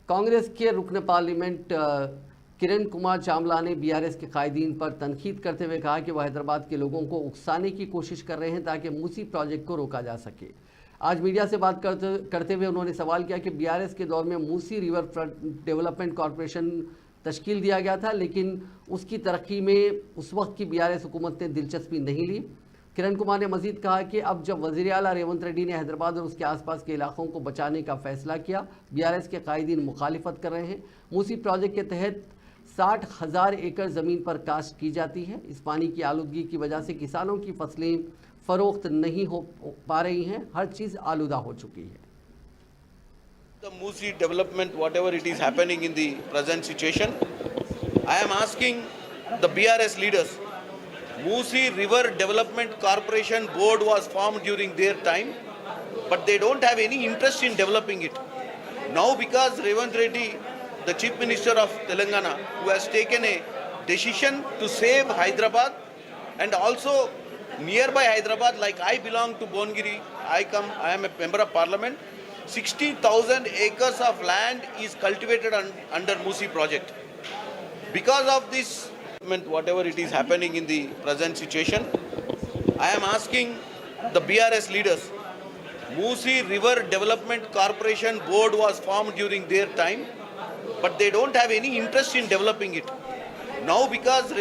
कांग्रेस के रुकन पार्लियामेंट किरण कुमार चावला ने बीआरएस के कायदीन पर तनकीद करते हुए कहा कि वह हैदराबाद के लोगों को उकसाने की कोशिश कर रहे हैं ताकि मूसी प्रोजेक्ट को रोका जा सके। आज मीडिया से बात करते हुए उन्होंने सवाल किया कि बीआरएस के दौर में Musi river front development corporation तश्कील दिया गया था, लेकिन उसकी तरक्की में उस वक्त की बीआरएस हुकूमत ने दिलचस्पी नहीं ली। किरण कुमार ने मजीद कहा कि अब जब वज़ीर आला रेवंत रेड्डी ने हैदराबाद और उसके आसपास के इलाकों को बचाने का फैसला किया, बीआरएस के कायदीन मुखालिफत कर रहे हैं। मूसी प्रोजेक्ट के तहत 60,000 एकड़ ज़मीन पर काश्त की जाती है। इस पानी की आलूदगी की वजह से किसानों की फसलें फरोख्त नहीं हो पा रही हैं, हर चीज़ आलूदा हो चुकी है। The Musi development, whatever it is happening in the present situation, I am asking the BRS leaders. Musi River Development Corporation Board was formed during their time, but they don't have any interest in developing it. Now because Revanth Reddy, the Chief Minister of Telangana, who has taken a decision to save Hyderabad and also nearby Hyderabad, like I belong to Bongiri, I am a member of parliament, 60,000 acres of land is cultivated under Musi project. Because of this, whatever it is happening in the present situation, I am asking the BRS leaders. Musi River Development Corporation Board was formed during their time, but they don't have any interest in developing it. Now because